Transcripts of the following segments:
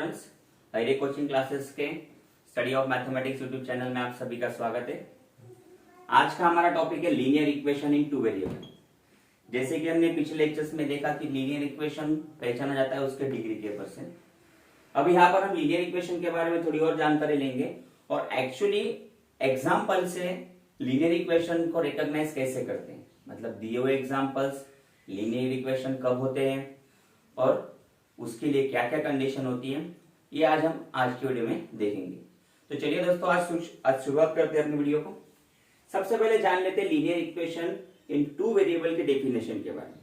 Students, अरे coaching classes के study of mathematics YouTube channel में आप सभी का स्वागत है। आज का हमारा टॉपिक है linear equation in two variable. जैसे कि हमने पिछले लेक्चर्स में देखा कि लीनियर इक्वेशन पहचाना जाता है उसके डिग्री के परसेंट। अब यहाँ पर हम लीनियर इक्वेशन के बारे में थोड़ी और जानकारी लेंगे और एक्चुअली एग्जाम्पल से लीनियर इक्वेशन को रिकॉग्नाइज कैसे करते हैं, मतलब दिए हुए एग्जाम्पल्स लीनियर इक्वेशन कब होते हैं और उसके लिए क्या क्या कंडीशन होती है, ये आज हम आज की वीडियो में देखेंगे। तो चलिए दोस्तों, आज शुरुआत करते हैं अपनी वीडियो को। सबसे पहले जान लेते हैं linear equation in two variable के डेफिनेशन के बारे में।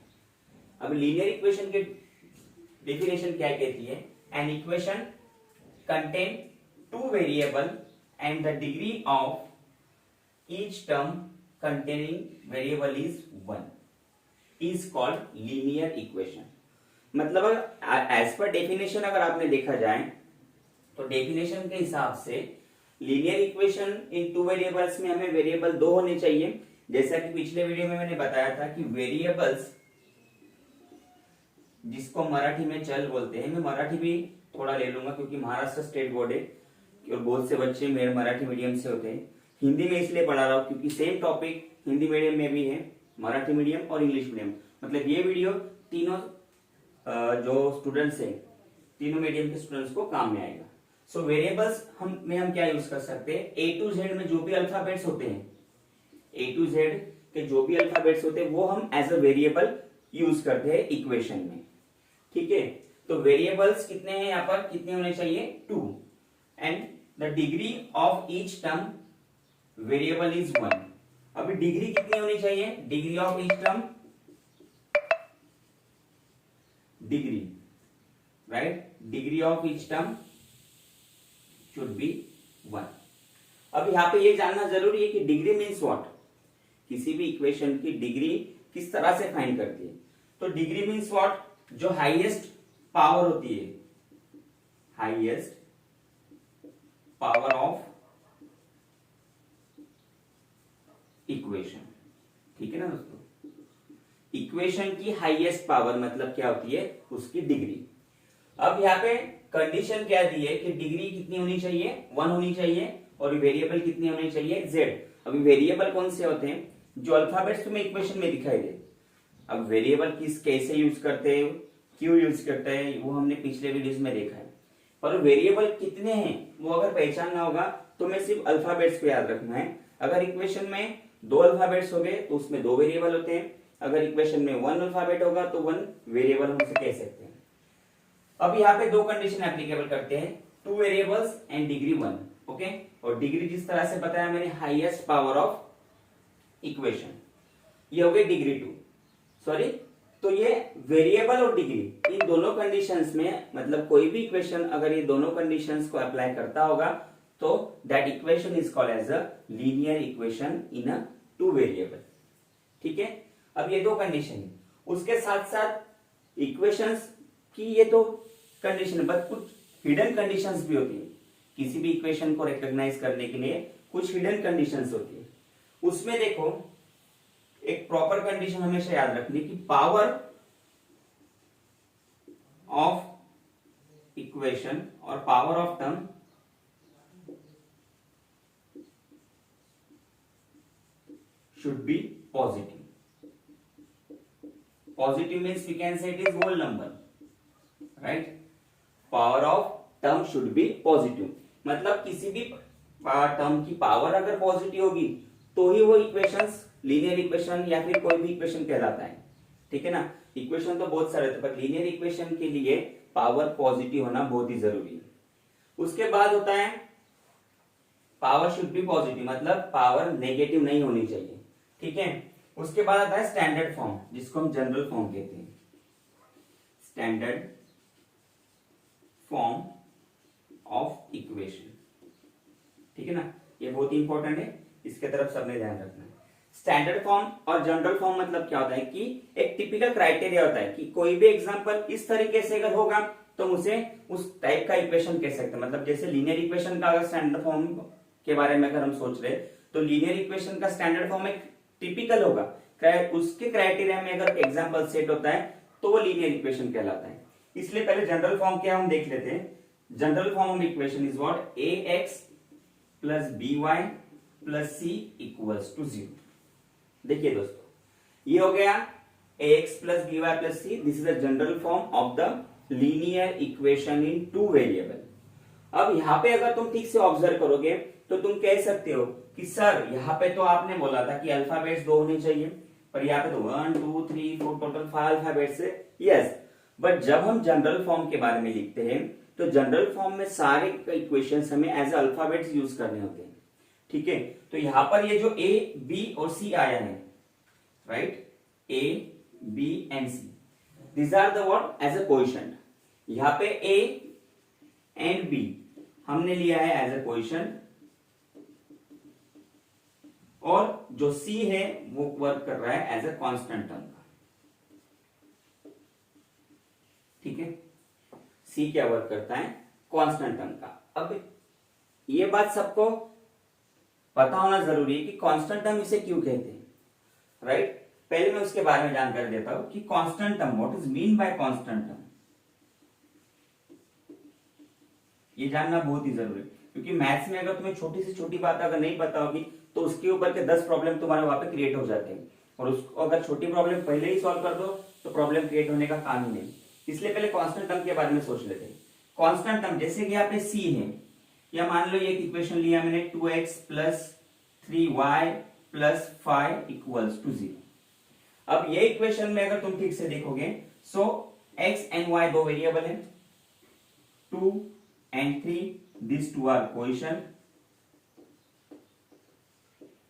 अब लीनियर इक्वेशन की डेफिनेशन क्या कहती है? An equation contain two variable and the degree of each term containing variable is 1 is called linear equation. मतलब एज पर डेफिनेशन अगर आपने देखा जाए तो डेफिनेशन के हिसाब से linear equation in two variables में हमें वेरिएबल दो होने चाहिए। जैसा कि पिछले वीडियो में मैंने बताया था कि वेरिएबल्स जिसको मराठी में चल बोलते हैं, मैं मराठी भी थोड़ा ले लूंगा क्योंकि महाराष्ट्र स्टेट बोर्ड है और बहुत से बच्चे मेरे मराठी मीडियम से होते हैं। हिंदी में इसलिए पढ़ा रहा हूं क्योंकि सेम टॉपिक हिंदी मीडियम में भी है, मराठी मीडियम और इंग्लिश मीडियम। मतलब ये वीडियो तीनों जो स्टूडेंट्स हैं, तीनों मीडियम के स्टूडेंट्स को काम में आएगा। सो वेरिएबल्स हम क्या यूज कर सकते हैं? ए टू जेड में जो भी अल्फाबेट्स होते हैं, ए टू जेड के जो भी अल्फाबेट्स होते हैं वो हम एज अ वेरिएबल यूज करते हैं इक्वेशन में। ठीक है, तो वेरिएबल्स कितने हैं यहाँ पर, कितने होने चाहिए? 2 and the degree of each term variable is 1। अभी डिग्री कितनी होनी चाहिए? Degree of each term, degree, right, degree of each term should be 1। अब यहाँ पे ये जानना जरूरी है कि डिग्री मीन्स व्हाट। किसी भी इक्वेशन की डिग्री किस तरह से फाइंड करती है? तो डिग्री मीन्स व्हाट, जो हाईएस्ट पावर होती है, हाईएस्ट पावर ऑफ इक्वेशन। ठीक है ना दोस्तों, इक्वेशन की हाईएस्ट पावर मतलब क्या होती है? उसकी डिग्री। अब यहाँ पे कंडीशन क्या दी है कि डिग्री कितनी होनी चाहिए? 1 होनी चाहिए और वेरिएबल कितनी होनी चाहिए? z। अभी वेरिएबल कौन से होते हैं? जो अल्फाबेट्स तुम्हें इक्वेशन में दिखाई दे। अब वेरिएबल कैसे यूज करते हैं, क्यों यूज करते हैं, वो हमने पिछले वीडियोस में देखा है। पर वेरिएबल कितने हैं वो अगर पहचानना होगा तो मैं सिर्फ अल्फाबेट्स को याद रखना है। अगर इक्वेशन में 2 अल्फाबेट्स हो गए तो उसमें 2 वेरिएबल होते हैं। अगर इक्वेशन में 1 अल्फाबेट होगा तो 1 वेरिएबल हम उसे कह सकते हैं। अब यहाँ पे 2 कंडीशन एप्लीकेबल करते हैं, 2 वेरिएबल्स एंड डिग्री 1। ओके, और डिग्री जिस तरह से बताया मैंने, हाईएस्ट पावर ऑफ इक्वेशन, ये हो गई डिग्री 2। सॉरी, तो ये वेरिएबल और डिग्री इन दोनों कंडीशंस में, मतलब कोई भी इक्वेशन अगर ये दोनों कंडीशंस को अप्लाई करता होगा तो that equation is called as a linear equation in a two variable. ठीक है, अब ये 2 कंडीशन है। उसके साथ साथ इक्वेशंस की ये तो कंडीशन, बट कुछ हिडन कंडीशंस भी होती है। किसी भी इक्वेशन को रिकॉग्नाइज करने के लिए कुछ हिडन कंडीशंस होती है। उसमें देखो, एक प्रॉपर कंडीशन हमेशा याद रखनी कि पावर ऑफ इक्वेशन और power of term should be positive. Positive means we can say it is whole number, right? Power of term should be positive. मतलब किसी भी टर्म की पावर अगर पॉजिटिव होगी तो ही वो इक्वेशंस लीनियर इक्वेशन या फिर कोई भी इक्वेशन कहलाता है। ठीक है ना, इक्वेशन तो बहुत सारे थे पर लीनियर इक्वेशन के लिए पावर पॉजिटिव होना बहुत ही जरूरी है। उसके बाद होता है पावर शुड बी पॉजिटिव, मतलब पावर नेगेटिव नहीं होनी चाहिए। ठीक है, उसके बाद आता है स्टैंडर्ड फॉर्म, जिसको हम जनरल फॉर्म कहते हैं, स्टैंडर्ड फॉर्म ऑफ इक्वेशन। ठीक है ना, ये बहुत ही इंपॉर्टेंट है, इसके तरफ सबने ध्यान रखना है। स्टैंडर्ड फॉर्म और जनरल फॉर्म मतलब क्या होता है कि एक टिपिकल क्राइटेरिया होता है कि कोई भी एग्जांपल इस तरीके से अगर होगा तो उसे उस टाइप का इक्वेशन कह सकते हैं। मतलब जैसे लीनियर इक्वेशन का अगर स्टैंडर्ड फॉर्म के बारे में अगर हम सोच रहे तो लीनियर इक्वेशन का स्टैंडर्ड फॉर्म एक टिपिकल होगा, उसके क्राइटेरिया में अगर एग्जांपल सेट होता है तो वो लीनियर इक्वेशन कहलाता है। इसलिए पहले जनरल फॉर्म क्या हम देख लेते हैं। General form of equation is what, ax plus by plus c equals to 0। देखिए दोस्तों ये हो गया ax plus by plus c, this is the general form of the linear equation in two variable. अब यहाँ पे अगर तुम ठीक से ऑब्जर्व करोगे तो तुम कह सकते हो कि सर यहाँ पे तो आपने बोला था कि अल्फाबेट्स 2 होने चाहिए, पर यहाँ पे तो 1 2 3 4 टोटल 5 अल्फाबेट्स है। यस, बट जब हम जनरल फॉर्म के बारे में लिखते हैं तो जनरल फॉर्म में सारे इक्वेशंस हमें एज अल्फाबेट्स यूज करने होते हैं, ठीक है। तो यहां पर ये जो ए बी और सी आया है, right, A B and C, this are the what as a coefficient. यहां पे ए एंड बी हमने लिया है एज अ कोएफिशिएंट, और जो सी है वो वर्क कर रहा है एज अ कांस्टेंट टर्म का, ठीक है। सी क्या वर्क करता है, कांस्टेंट टर्म का। अब ये बात सबको पता होना जरूरी है कि कांस्टेंट टर्म इसे क्यों कहते हैं, राइट। पहले मैं उसके बारे में जानकारी देता हूं कि constant term, what is mean by constant term, ये जानना बहुत ही जरूरी है। क्योंकि मैथ्स में अगर तुम्हें छोटी से छोटी बात अगर नहीं पता होगी तो उसके ऊपर के 10 प्रॉब्लम तुम्हारे वहां पे क्रिएट हो जाते हैं, और उसको अगर छोटी प्रॉब्लम पहले ही सॉल्व कर दो तो प्रॉब्लम क्रिएट होने का काम ही नहीं। इसलिए पहले कांस्टेंट टर्म के बारे में सोच लेते हैं। कांस्टेंट टर्म जैसे कि यहाँ पे सी है, या मान लो ये इक्वेशन लिया मैंने 2x plus 3y plus 5 equals to 0। अब ये इक्वेशन में अगर तुम ठीक से देखोगे सो x एंड y दो वेरिएबल है, 2 and 3, these two are coefficient,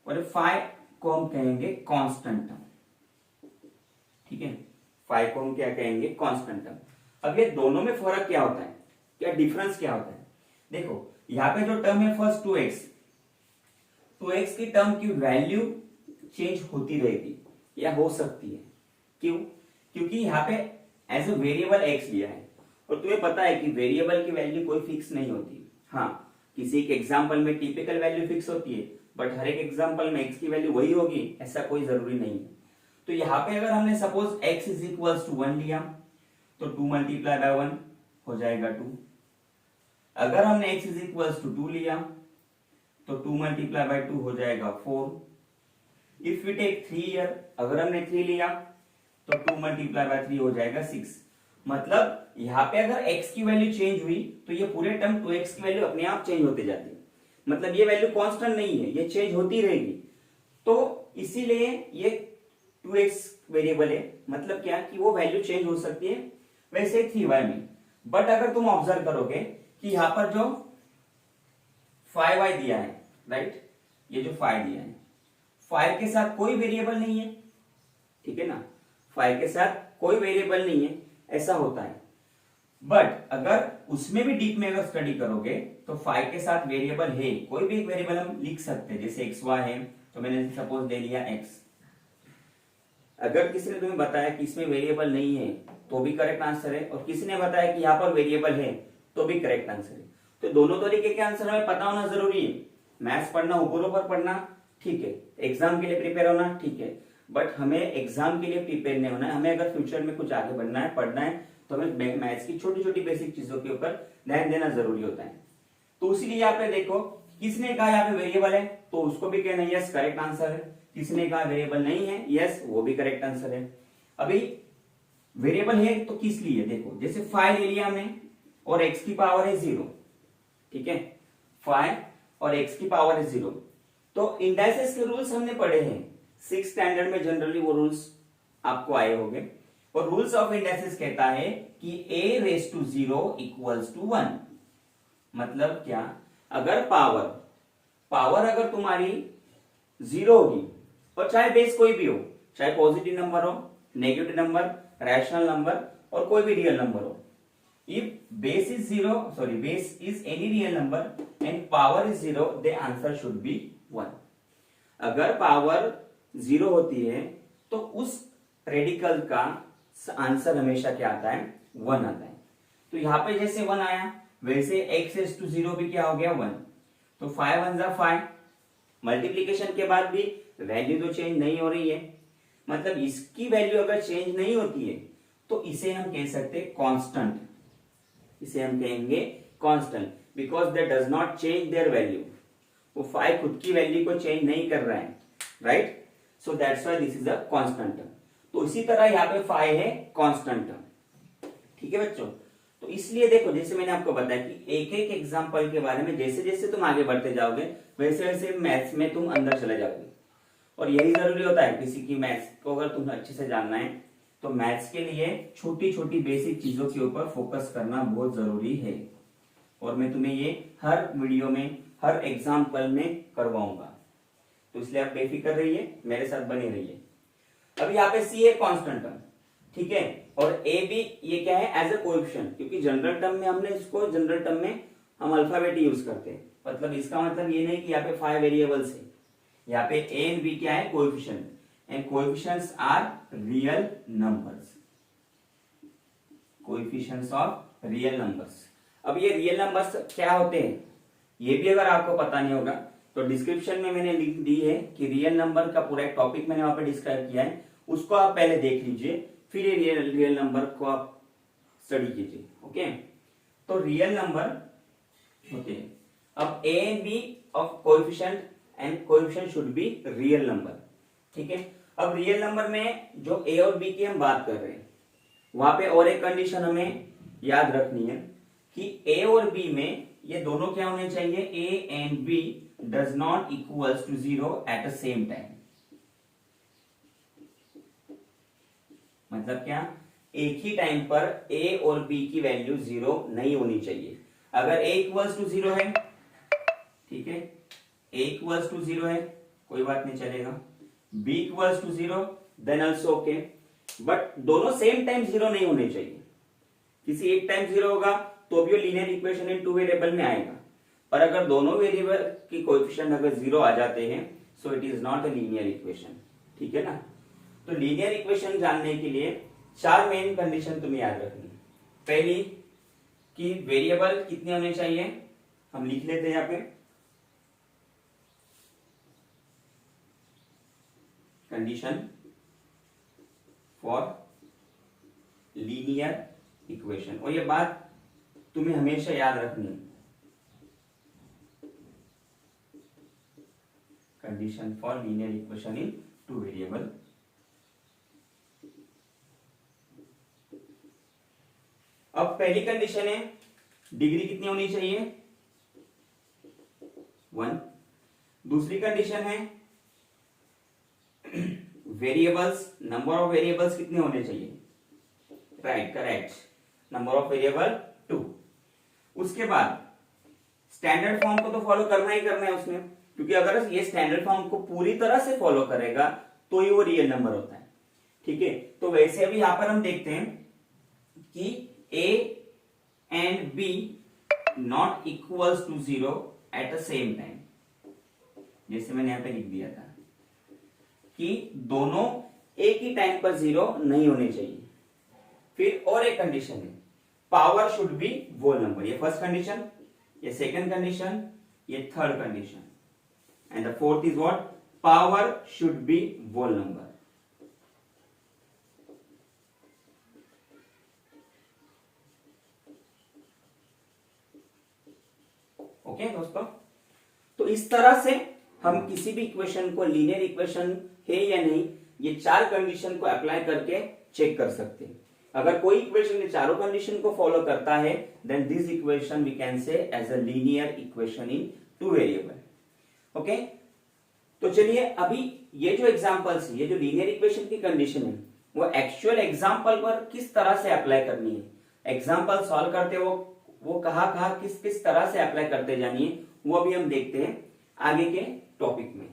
और 5 को हम कहेंगे कांस्टेंट टर्म, ठीक है। 5 को हम क्या कहेंगे, कांस्टेंट टर्म। अब ये दोनों में फर्क क्या होता है, क्या डिफरेंस क्या होता है, देखो यहां पे जो टर्म है फर्स्ट 2x की टर्म की वैल्यू चेंज होती रहेगी या हो सकती है, क्यों, क्योंकि यहाँ पे एज ए वेरिएबल x लिया है, और तुम्हें पता है कि वेरिएबल की वैल्यू कोई फिक्स नहीं होती। हाँ, किसी एक एग्जांपल में टिपिकल वैल्यू फिक्स होती है, बट हर एक एग्जांपल में x की वैल्यू वही होगी ऐसा कोई जरूरी नहीं है। तो यहाँ पे अगर हमने suppose x is equals to 1 लिया तो 2 मल्टीप्लाई बाय 1 हो जाएगा 2। अगर हमने x इज इक्वल्स टू 2 लिया तो 2 मल्टीप्लाई बाय 2 हो जाएगा 4। इफ वी टेक 3 ईयर, अगर हमने 3 लिया तो 2 मल्टीप्लाई बाय 3 हो जाएगा 6। मतलब यहाँ पे अगर x की वैल्यू चेंज हुई तो ये पूरे टर्म 2x की वैल्यू अपने आप चेंज होते जाती है। मतलब ये वैल्यू कांस्टेंट नहीं है, ये चेंज होती रहेगी। तो इसीलिए ये 2x वेरिएबल है, मतलब क्या कि वो वैल्यू चेंज हो सकती है, वैसे 3y में। बट अगर तुम ऑब्जर्व करोगे कि यहाँ पर जो 5y दिया है, राइट, ये जो 5 दिया है, 5 के साथ कोई वेरिएबल नहीं है, ठीक है ना, 5 के साथ कोई वेरिएबल नहीं है, ऐसा होता है। बट अगर उसमें भी डीप में अगर स्टडी करोगे तो 5 के साथ वेरिएबल है, कोई भी एक वेरिएबल हम लिख सकते हैं, जैसे xy है तो मैंने सपोज ले लिया x। अगर किसी ने तुम्हें बताया कि इसमें वेरिएबल नहीं है तो भी करेक्ट आंसर है, और किसी ने बताया कि यहाँ पर वेरिएबल है तो भी करेक्ट आंसर है। तो दोनों तरीके के आंसर हमें पता होना जरूरी है। मैथ्स पढ़ना, ऊपर ऊपर पढ़ना ठीक है, एग्जाम के लिए प्रिपेयर होना ठीक है, बट हमें एग्जाम के लिए प्रिपेयर नहीं होना है। हमें अगर फ्यूचर में कुछ आगे बढ़ना है, पढ़ना है, तो हमें मैथ्स की छोटी छोटी बेसिक चीजों के ऊपर ध्यान देना जरूरी होता है। तो इसीलिए यहाँ पे देखो, किसने कहा यहाँ पे वेरिएबल है तो उसको भी कहना यस करेक्ट आंसर है, किसने कहा वेरिएबल नहीं है यस वो भी करेक्ट आंसर है। अभी वेरिएबल है तो किस लिए, देखो जैसे 5 ले लिया हमने और x की पावर है 0, ठीक है, 5 और x की पावर है 0। तो इंडाइसेस के रूल्स हमने पढ़े हैं 6th स्टैंडर्ड में, जनरली वो रूल्स आपको आए होंगे। और रूल्स ऑफ इंडाइसेस कहता है कि a raise to 0 equals to 1। मतलब क्या, अगर पावर अगर तुम्हारी 0 होगी, और चाहे बेस कोई भी हो, चाहे पॉजिटिव नंबर हो, नेगेटिव नंबर, रैशनल नंबर, और कोई भी रियल नंबर हो, if base is 0, base is any real number and power is 0, the answer should be 1। अगर पावर 0 होती है तो उस रेडिकल का आंसर हमेशा क्या आता है, 1 आता है। तो यहां पे जैसे 1 आया वैसे x is to 0 भी क्या हो गया 1। तो 5 1 जा 5, मल्टीप्लीकेशन के बाद भी वैल्यू तो चेंज नहीं हो रही है, मतलब इसकी वैल्यू अगर चेंज नहीं होती है तो इसे हम कह सकते हैं कांस्टेंट, इसे हम कहेंगे constant because they does not change their value. वो फाइव खुद की वैल्यू को चेंज नहीं कर रहा है, right? So that's why this is a constant term. तो इसी तरह यहाँ पे फाइव है कांस्टेंट टर्म, ठीक है बच्चों। तो इसलिए देखो, जैसे मैंने आपको बताया कि एक एक एग्जांपल के बारे में जैसे जैसे तुम आगे बढ़ते जाओगे वैसे वैसे मैथ्स में तुम अंदर चले जाओगे। और यही जरूरी होता है किसी की मैथ्स को अगर तुम्हें अच्छे से जानना है तो मैथ्स के लिए छोटी छोटी बेसिक चीजों के ऊपर फोकस करना बहुत जरूरी है। और मैं तुम्हें ये हर वीडियो में हर एग्जाम्पल में करवाऊंगा, तो इसलिए आप बेफिक्र रहिए, मेरे साथ बने रहिए। अब यहाँ पे सी है कांस्टेंट टर्म, ठीक है, और ए बी ये क्या है? एज ए कोएफिशिएंट, क्योंकि जनरल टर्म में हमने इसको जनरल टर्म में हम अल्फाबेट यूज करते हैं। मतलब इसका मतलब ये नहीं कि यहाँ पे 5 वेरिएबल्स है, यहाँ पे ए एंड बी क्या है? Coefficient, and coefficients are real numbers, coefficients of real numbers. अब ये रियल नंबर्स क्या होते हैं ये भी अगर आपको पता नहीं होगा तो डिस्क्रिप्शन में मैंने लिंक दी है कि रियल नंबर का पूरा एक टॉपिक मैंने वहां पे डिस्क्राइब किया है, उसको आप पहले देख लीजिए, फिर ये रियल नंबर को आप स्टडी कीजिए। ओके, तो रियल नंबर होते हैं। अब A and B of coefficient and coefficient should be real number, ठीक है। अब रियल नंबर में जो ए और बी की हम बात कर रहे हैं वहां पे और एक कंडीशन हमें याद रखनी है कि ए और बी में ये दोनों क्या होने चाहिए? A and B does not equals to 0 at the same time. मतलब क्या? एक ही टाइम पर ए और बी की वैल्यू 0 नहीं होनी चाहिए। अगर ए इक्वल्स टू 0 है, ठीक है, ए इक्वल्स टू 0 है, कोई बात नहीं चलेगा। B equals to 0 then also okay, but दोनों सेम टाइम 0 नहीं होने चाहिए। किसी एक टाइम 0 होगा तो भी linear equation in two variable में आएगा, पर अगर दोनों वेरिएबल की कोएफिशिएंट अगर 0 आ जाते हैं so it is not a linear equation, ठीक है ना। तो लीनियर इक्वेशन जानने के लिए 4 मेन कंडीशन तुम्हें याद रखनी है। पहली कि वेरिएबल कितने होने चाहिए, हम लिख लेते हैं यहाँ पे, कंडीशन फॉर लीनियर इक्वेशन, और ये बात तुम्हें हमेशा याद रखनी है, condition for linear equation in two variable. अब पहली कंडीशन है डिग्री कितनी होनी चाहिए? 1। दूसरी कंडीशन है वेरिएबल्स, नंबर ऑफ वेरिएबल्स कितने होने चाहिए? Right, correct, number of variable 2। उसके बाद स्टैंडर्ड फॉर्म को तो फॉलो करना ही करना है उसमें, क्योंकि अगर ये स्टैंडर्ड फॉर्म को पूरी तरह से फॉलो करेगा तो ही वो रियल नंबर होता है, ठीक है। तो वैसे अभी यहां पर हम देखते हैं कि A and B not equals to 0 at the same time, जैसे मैंने यहां पे लिख दिया था कि दोनों एक ही टाइम पर 0 नहीं होने चाहिए। फिर और एक कंडीशन है power should be whole number, ये फर्स्ट कंडीशन, ये सेकंड कंडीशन, ये third condition, and the fourth is what? Power should be whole number. Okay दोस्तों, तो इस तरह से हम किसी भी इक्वेशन को लीनियर इक्वेशन है या नहीं, ये 4 कंडीशन को अप्लाई करके चेक कर सकते हैं। अगर कोई इक्वेशन ये चारों कंडीशन को फॉलो करता है then this equation we can say as a linear equation in two variable. Okay, तो चलिए अभी ये जो एग्जांपल्स, ये जो लीनियर इक्वेशन की कंडीशन है वो एक्चुअल एग्जांपल पर किस तरह से अप्लाई करनी है, एग्जांपल सॉल्व करते वो कहा किस किस तरह से अप्लाई करते जानिए, वो अभी हम देखते हैं आगे के टॉपिक में।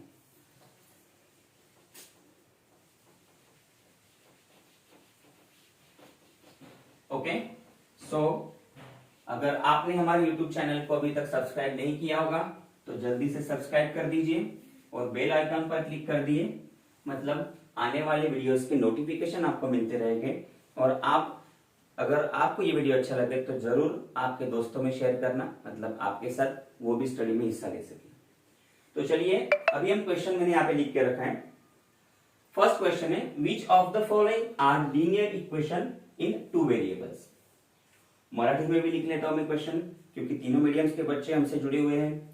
ओके, सो अगर आपने हमारे YouTube चैनल को अभी तक सब्सक्राइब नहीं किया होगा तो जल्दी से सब्सक्राइब कर दीजिए और बेल आइकन पर क्लिक कर दिए, मतलब आने वाले वीडियोस के नोटिफिकेशन आपको मिलते रहेंगे। और आप अगर आपको ये वीडियो अच्छा लगे तो जरूर आपके दोस्तों में शेयर करना, मतलब आपके साथ वो भी स्टडी में हिस्सा ले सके। तो चलिए अभी हम क्वेश्चन मैंने यहाँ पे लिख के रखा है। फर्स्ट क्वेश्चन है which of the following are linear equation in two variables. Marathi में भी लिख लेता हूं मैं क्वेश्चन, क्योंकि तीनों मीडियम्स के बच्चे हमसे जुड़े हुए हैं।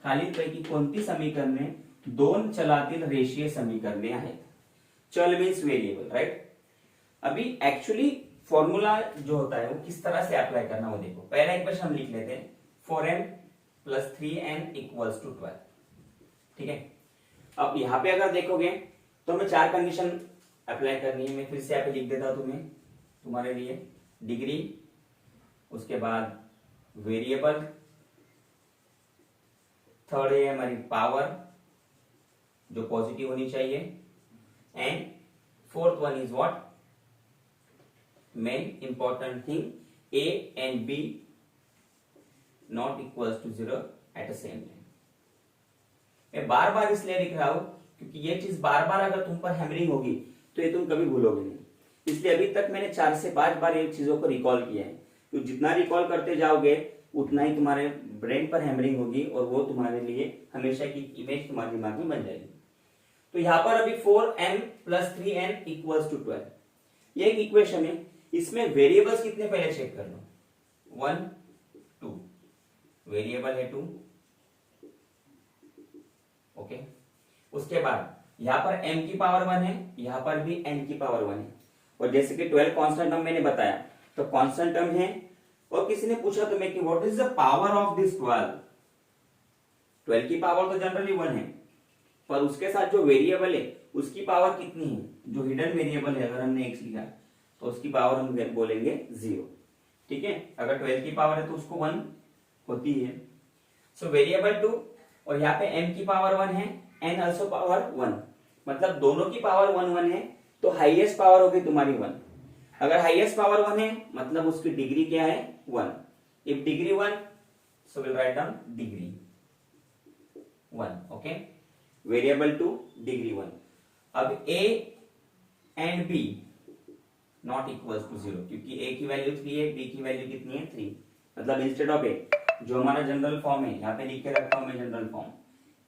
खालीलपैकी कोणती समीकरणे दोन चलातील रेषीय समीकरणे आहेत? चल मीन्स वेरिएबल, राइट। अभी एक्चुअली फॉर्मूला जो होता है वो किस तरह से अप्लाई करना वो देखो। पहला इक्वेशन हम लिख लेते हैं 4m + 3n = 12, ठीक है। अब यहाँ पे अगर देखोगे तो हमें 4 कंडीशन अप्लाई करनी है। मैं फिर से यहाँ पे लिख देता हूं तुम्हारे लिए। डिग्री, उसके बाद वेरिएबल, थर्ड है हमारी पावर जो पॉजिटिव होनी चाहिए, and fourth one is what, main important thing, a and b not equals to 0 at the same time. मैं बार बार इसलिए लिख रहा हूं क्योंकि ये चीज बार बार अगर तुम पर हैमरिंग होगी तो ये तुम कभी भूलोगे नहीं। इसलिए अभी तक मैंने 4 से 5 बार ये चीजों को रिकॉल किया है। तो जितना रिकॉल करते जाओगे उतना ही तुम्हारे ब्रेन पर हैमरिंग होगी और वो तुम्हारे लिए हमेशा की इमेज तुम्हारे दिमाग में बन जाएगी। तो यहां पर अभी 4m + 3n = 12, ये एक इक्वेशन है। इसमें वेरिएबल्स कितने पहले चेक कर लो, 1 2, वेरिएबल है 2, ओके। उसके बाद यहां पर m की पावर 1 है, यहां पर भी n की पावर 1 है। और जैसे कि 12 कांस्टेंट टर्म मैंने बताया तो कांस्टेंट टर्म है। और किसी ने पूछा तुम्हें कि what is the power of this 12 की पावर तो जनरली 1 है, पर उसके साथ जो वेरिएबल है उसकी पावर कितनी है, जो हिडन वेरिएबल है, अगर हमने x लिखा तो उसकी पावर हम बोलेंगे 0, ठीक है। अगर 12 की पावर है तो उसको 1 होती है। सो वेरिएबल 2 और यहाँ पे m की पावर 1 है, n ऑल्सो पावर 1, मतलब दोनों की पावर 1 1 है। तो हाईएस्ट पावर होगी तुम्हारी 1। अगर हाईएस्ट पावर 1 है मतलब उसकी डिग्री क्या है, 1। If degree 1, so will write down degree 1, okay. Variable 2, degree 1। अब a and b not equals to 0, क्योंकि a की वैल्यू 3 है, b की वैल्यू कितनी है, 3। मतलब इंस्टेड ऑफ a, जो हमारा जनरल फॉर्म है, यहाँ पे लिख के रखता हूं मैं general form,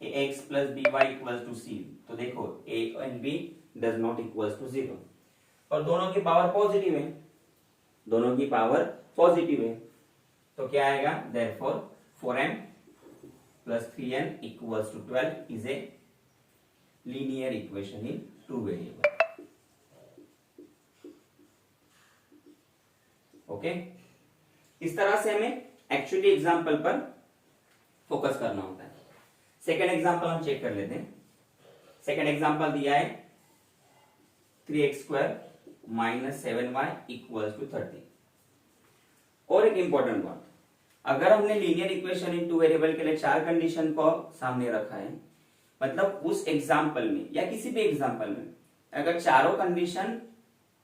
ax + by = c। तो देखो a and b does not equals to 0, और दोनों की पावर पॉजिटिव है, दोनों की पावर पॉजिटिव है। तो क्या आएगा, therefore 4m + 3n = 12 is a linear equation in 2 variable, okay. इस तरह से हमें एक्चुअली एग्जांपल पर फोकस करना होता है। सेकंड एग्जांपल हम चेक कर लेते हैं। सेकंड एग्जांपल दिया है 3x² - 7y = 30। और एक इंपॉर्टेंट बात, अगर हमने लीनियर इक्वेशन इन 2 वेरिएबल के लिए 4 कंडीशन को सामने रखा है, मतलब उस एग्जांपल में या किसी भी एग्जांपल में अगर चारों condition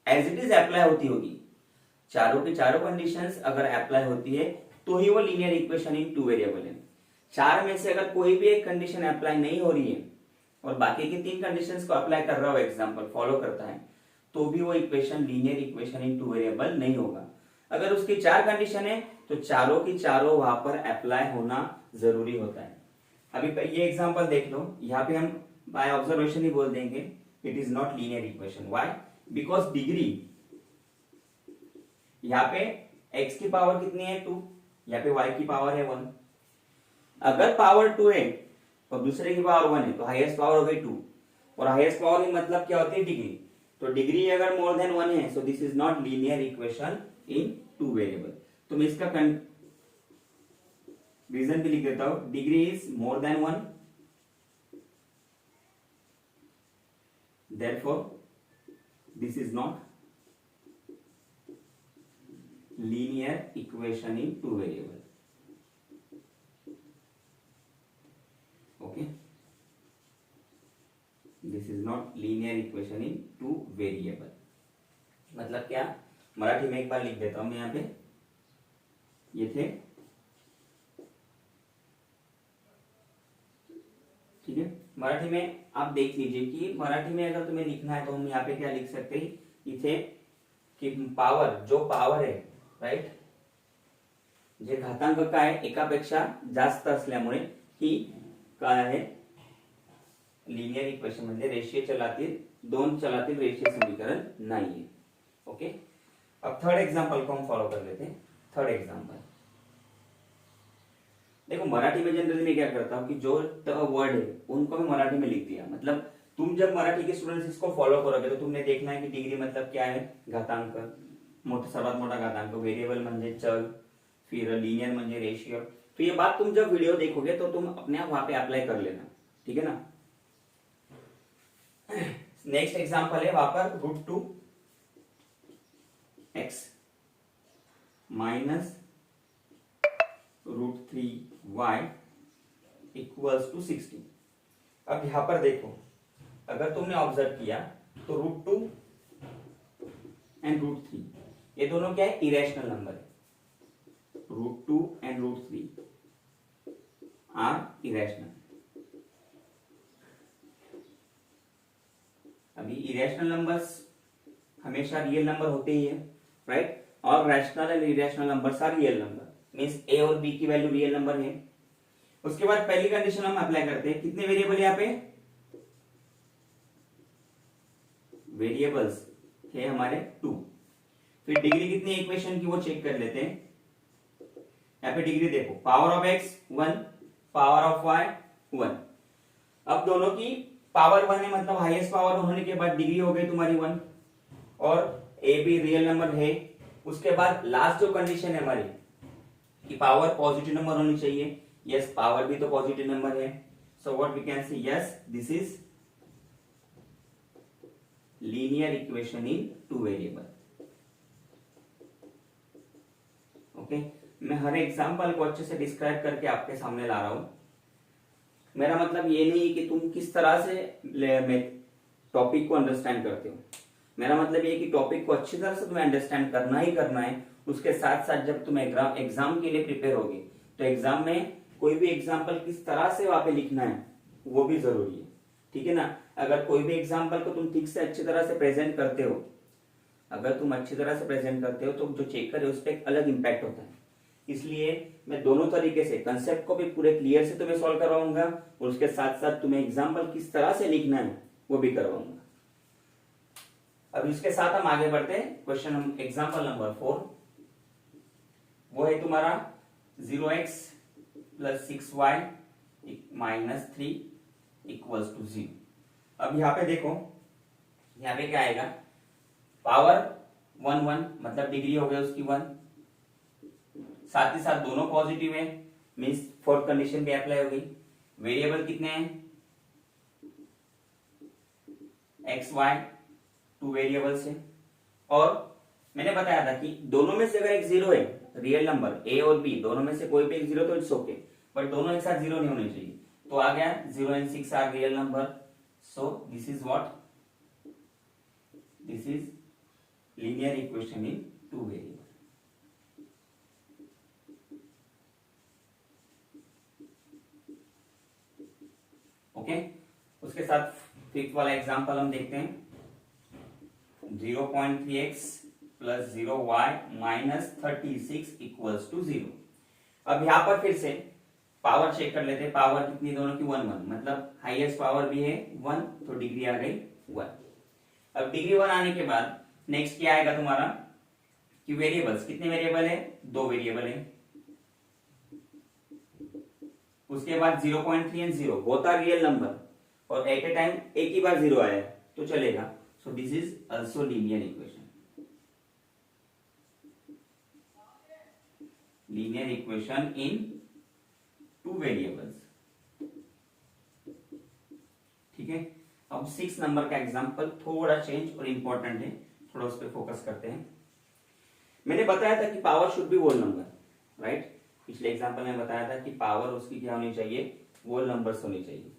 as it is apply होती होगी, चारों की चारों कंडीशंस अगर अप्लाई होती है तो ही वो लीनियर इक्वेशन इन 2 वेरिएबल है। 4 में से अगर कोई भी एक कंडीशन अप्लाई नहीं हो रही है और बाकी की 3 कंडीशंस को अप्लाई कर रहा हो, एग्जांपल फॉलो करता है, तो भी वो equation linear equation in 2 variable नहीं होगा। अगर उसकी 4 कंडीशन है तो चारों की चारों वहां पर अप्लाई होना जरूरी होता है। अभी ये एग्जांपल देख लो, यहाँ पे हम बाय ऑब्जर्वेशन ही बोल देंगे it is not linear equation. Why? Because degree, यहाँ पे x की पावर कितनी है, 2, यहाँ पे y की पावर है 1। अगर पावर 2 है और दूसरे की पावर 1 है तो हाईएस्ट पावर हो गई 2, और हाईएस्ट पावर की मतलब क्या होती है, डिग्री। तो डिग्री अगर मोर देन 1 है, सो this is not linear equation in 2 variable. तो मैं इसका रीजन भी लिख देता हूं, degree is more than 1, therefore this is not linear equation in 2 variable, okay, this is not linear equation in 2 variable। मतलब क्या, मराठी में एक बार लिख देता हूं मैं, यहाँ पे ये थे, ठीक है। मराठी में आप देख लीजिए कि मराठी में अगर तुम्हें लिखना है तो हम यहाँ पे क्या लिख सकते हैं, इथे कि पावर, जो पावर आहे, राईट, जे घातांक काय एकापेक्षा जास्त असल्यामुळे ही काय आहे, लिनियर इक्वेशन म्हणजे रेषीय चलातील, 2 चलातील रेषीय समीकरण नहीं है, ओके। अब थर्ड एग्जांपल को हम फॉलो कर लेते हैं। थर्ड एग्जांपल देखो, मराठी में जनरली मैं क्या करता हूँ कि जो वर्ड है उनको मैं मराठी में लिख दिया। मतलब तुम जब मराठी के स्टूडेंट्स इसको फॉलो करोगे तो तुमने देखना है कि डिग्री मतलब क्या है, घातांक, सर्वात मोठा घातांक, व्हेरिएबल म्हणजे चल, फिर लीनियर म्हणजे रेशियो। तो ये बात तुम जब वीडियो देखोगे तो तुम अपने आप वहां पे अप्लाई कर लेना, ठीक है ना। नेक्स्ट एग्जांपल है वहां पर √2x minus √3y equals to 16। अब यहां पर देखो, अगर तुमने ऑब्जर्व किया तो √2 एंड √3 ये दोनों क्या है, इरेशनल नंबर है। √2 एंड √3 आर इरेशनल। अभी इरेशनल नंबर्स हमेशा रियल नंबर होते ही है, राइट। और rational and irrational numbers are real number, means A और बी की वैल्यू रियल नंबर है। उसके बाद पहली कंडीशन हम अप्लाई करते हैं, कितने वेरिएबल यहाँ पे, वेरिएबल्स है हमारे 2। फिर डिग्री कितनी इक्वेशन की वो चेक कर लेते हैं। यहाँ पे डिग्री देखो, power of x 1, power of y 1। अब दोनों की पावर 1 है, मतलब हाईएस्ट पावर होने के बाद डिग्री हो गई तुम्हारी 1, और ए भी रियल नंबर है। उसके बाद लास्ट जो कंडीशन है हमारी कि पावर पॉजिटिव नंबर होनी चाहिए, यस पावर भी तो पॉजिटिव नंबर है। So what we can say, yes this is linear equation in 2 variable. Okay, मैं हर एग्जांपल को अच्छे से डिस्क्राइब करके आपके सामने ला रहा हूं। मेरा मतलब ये नहीं है कि तुम किस तरह से टॉपिक को अंडरस्टैंड करते हो। मेरा मतलब ये कि टॉपिक को अच्छी तरह से तुम्हें अंडरस्टैंड करना ही करना है। उसके साथ साथ जब तुम एग्जाम के लिए प्रिपेयर होगे तो एग्जाम में कोई भी एग्जाम्पल किस तरह से वहां पे लिखना है वो भी जरूरी है, ठीक है ना। अगर कोई भी एग्जाम्पल को तुम ठीक से अच्छी तरह से प्रेजेंट करते हो, अगर तुम अच्छी तरह से प्रेजेंट करते हो तो जो चेकर है उस पर एक अलग इंपैक्ट होता है। इसलिए मैं दोनों तरीके से कंसेप्ट को भी पूरे क्लियर से तुम्हें सॉल्व करवाऊंगा और उसके साथ साथ तुम्हें एग्जाम्पल किस तरह से लिखना है वो भी करवाऊंगा। अब इसके साथ हम आगे बढ़ते हैं। क्वेश्चन एग्जाम्पल नंबर 4, वो है तुम्हारा 0x + 6y - 3 = 0। अब यहां पे देखो, यहां पे क्या आएगा, पावर 1 1 मतलब डिग्री हो गई उसकी 1, साथ ही साथ दोनों पॉजिटिव है, मींस फोर्थ कंडीशन भी अप्लाई हो गई। वेरिएबल कितने हैं, एक्स वाई, 2 वेरिएबल्स है। और मैंने बताया था कि दोनों में से अगर एक 0 है, रियल नंबर ए और बी दोनों में से कोई भी एक 0 तो इट्स ओके, बट दोनों एक साथ 0 नहीं होने चाहिए। तो आ गया 0 and 6 are real number, so this is what, this is linear equation in 2 variable. Okay, उसके साथ फिफ्थ वाला एग्जांपल हम देखते हैं, 0.3x + 0y - 36 = 0। अब यहां पर फिर से पावर चेक कर लेते हैं। पावर कितनी दोनों की 1 1, मतलब हाईएस्ट पावर भी है 1, तो डिग्री आ गई 1। अब डिग्री 1 आने के बाद नेक्स्ट क्या आएगा तुम्हारा कि वेरिएबल्स, कितने वेरिएबल है, 2 वेरिएबल है। उसके बाद 0.3 and 0 both are real number, और एट ए टाइम एक ही बार 0 आया तो चलेगा। So this is also linear equation, linear equation in 2 variables, ठीक है। अब 6 नंबर का एग्जांपल थोड़ा चेंज और इंपॉर्टेंट है, थोड़ा उस पर फोकस करते हैं। मैंने बताया था कि power should be whole number, right. पिछले एग्जांपल में बताया था कि पावर उसकी क्या होनी चाहिए, होल नंबर्स होनी चाहिए,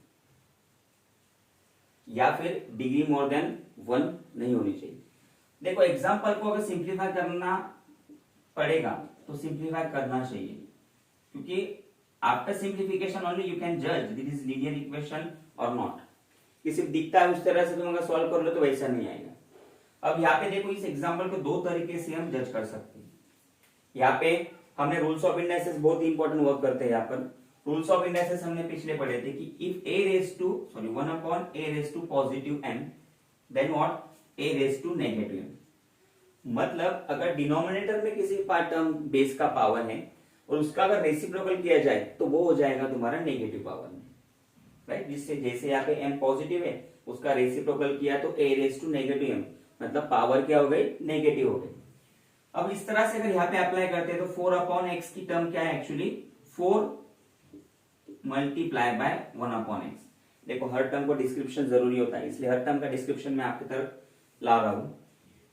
या फिर डिग्री मोर देन 1 नहीं होनी चाहिए। देखो एग्जांपल को अगर सिंप्लीफाई करना पड़ेगा तो सिंप्लीफाई करना चाहिए, क्योंकि after simplification only you can जज दिस इज लीनियर इक्वेशन और नॉट। कि सिर्फ दिखता है उस तरह से तुम अगर सॉल्व कर लो तो वैसा नहीं आएगा। अब यहाँ पे देखो, इस एग्जांपल को 2 तरीके से हम जज कर सकते हैं। यहाँ पे हमने रूल्स ऑफ इंडाइसेस बहुत ही इंपॉर्टेंट वर्क करते हैं। यहाँ पर रूल्स ऑफ इंडाइसेस हमने पिछले पढ़े थे कि if a 1/a⁻n then what a⁻n। मतलब अगर डिनोमिनेटर में किसी पार्ट टर्म बेस का पावर है और उसका अगर रेसिप्रोकल किया जाए तो वो हो जाएगा तुम्हारा नेगेटिव पावर में, राइट। जिससे जैसे यहाँ पे m पॉजिटिव है, उसका रेसिप्रोकल किया तो a raise to negative m, मतलब पावर क्या हो गई, नेगेटिव हो गई। अब इस तरह से अगर यहाँ पे अप्लाई करते हैं तो 4 अपॉन एक्स की टर्म क्या है, actually 4 multiply bye 1 upon x. देखो हर टर्म को डिस्क्रिप्शन जरूरी होता है, इसलिए हर टर्म का डिस्क्रिप्शन मैं आपकी तरफ ला रहा हूं।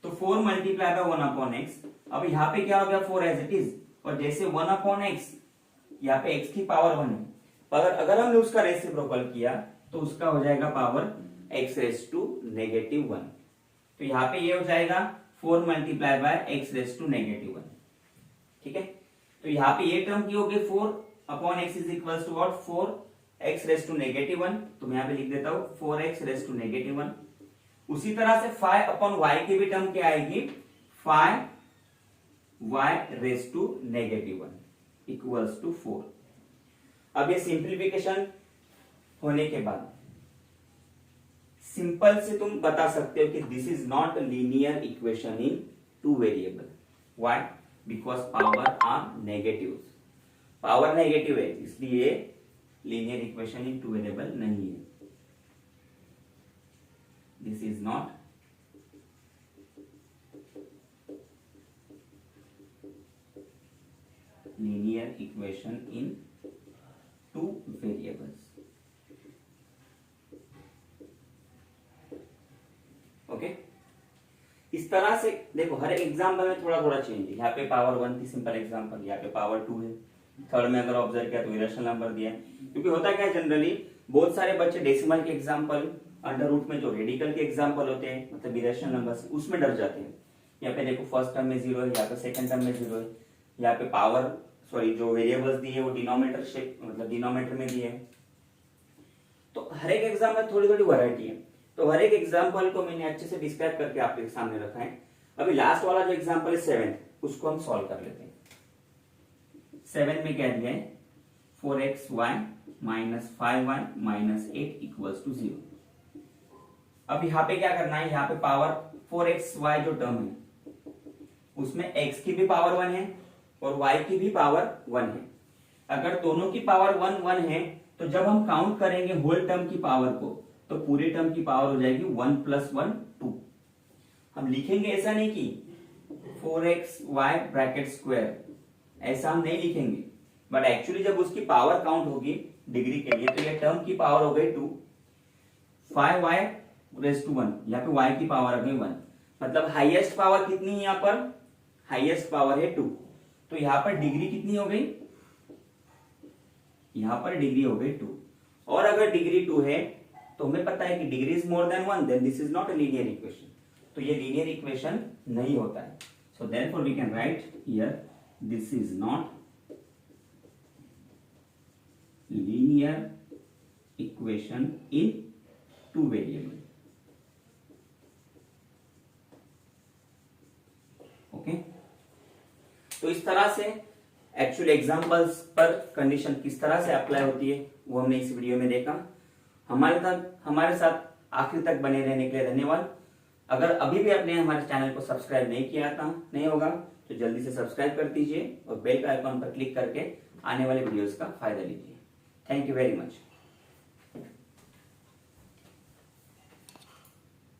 तो 4 मल्टीप्लाई बाय 1 अपॉन एक्स। अब यहाँ पे क्या हो गया, 4 एज इट इज, और जैसे 1 अपॉन एक्स, यहाँ पे x की पावर 1 है, पर अगर हमने उसका रेसिप्रोकल किया तो उसका हो जाएगा power x raise to negative 1। तो यहाँ पे ये हो जाएगा 4 multiply by x raise to negative 1, ठीक है। तो यहाँ पे ये टर्म की हो गई 4 upon x is equal to what, 4x raise to negative 1। तो मैं यहाँ पे लिख देता हूं 4x रेज टू नेगेटिव 1। उसी तरह से 5 अपॉन y की भी टर्म क्या आएगी, 5y raise to negative 1 equals to 4। अब ये सिंप्लीफिकेशन होने के बाद सिंपल से तुम बता सकते हो कि this is not linear equation in two variable. Why? Because power are negative, power negative है, इसलिए linear equation in two variable नहीं है। This is not linear equation in two variables. Okay, इस तरह से देखो हर एग्जाम्पल में थोड़ा थोड़ा चेंज है। यहाँ पे पावर 1 थी, सिंपल एग्जाम्पल, यहाँ पे पावर 2 है। थर्ड में अगर ऑब्जर्व किया तो इरेशनल नंबर दिया है, क्योंकि होता क्या है जनरली बहुत सारे बच्चे डेसिमल के एग्जाम्पल, अंडर रूट में जो रेडिकल के एग्जाम्पल होते हैं, मतलब इरेशनल नंबर, उसमें डर जाते हैं। यहाँ पे देखो फर्स्ट टर्म में 0 है, यहाँ पे सेकंड टर्म में 0 है, यहाँ पे पावर सॉरी जो वेरिएबल्स दिए वो डिनोमिनेटर शेप, मतलब डिनोमिनेटर में दिए। तो हर एक एग्जाम में थोड़ी थोड़ी वैरायटी है, तो हर एक एग्जाम्पल को मैंने अच्छे से डिस्क्राइब करके आपके सामने रखा है। अभी लास्ट वाला जो एग्जाम्पल है 7th, उसको हम सॉल्व कर लेते हैं। 7 में क्या दिया है, 4xy minus 5y minus 8 equals to 0। अब यहाँ पे क्या करना है, यहाँ पे पावर 4xy जो टर्म है उसमें x की भी पावर 1 है और y की भी पावर 1 है। अगर दोनों की पावर 1 1 है तो जब हम काउंट करेंगे होल टर्म की पावर को तो पूरे टर्म की पावर हो जाएगी 1 + 1 2। हम लिखेंगे ऐसा नहीं कि 4xy ब्रैकेट स्क्वायर, ऐसा हम नहीं लिखेंगे, बट एक्चुअली जब उसकी पावर काउंट होगी डिग्री के लिए तो ये टर्म की पावर हो गई 2, 5y रेज टू 1, यहाँ पे y की पावर आ गई 1, मतलब हाईएस्ट पावर कितनी है यहाँ पर, हाईएस्ट पावर है 2। तो यहाँ पर डिग्री कितनी हो गई, यहाँ पर डिग्री हो गई 2। और अगर डिग्री 2 है तो हमें पता है कि degree is more than 1, then this is not a linear equation. तो ये लीनियर इक्वेशन नहीं होता है। So therefore we can write here this is not linear equation in two variable. Okay, तो इस तरह से एक्चुअल एग्जांपल्स पर कंडीशन किस तरह से अप्लाई होती है वो हमने इस वीडियो में देखा। हमारे साथ आखिर तक बने रहने के लिए धन्यवाद। अगर अभी भी आपने हमारे चैनल को सब्सक्राइब नहीं किया था, नहीं होगा तो जल्दी से सब्सक्राइब कर दीजिए और बेल का आइकॉन पर क्लिक करके आने वाले वीडियोस का फायदा लीजिए। Thank you very much.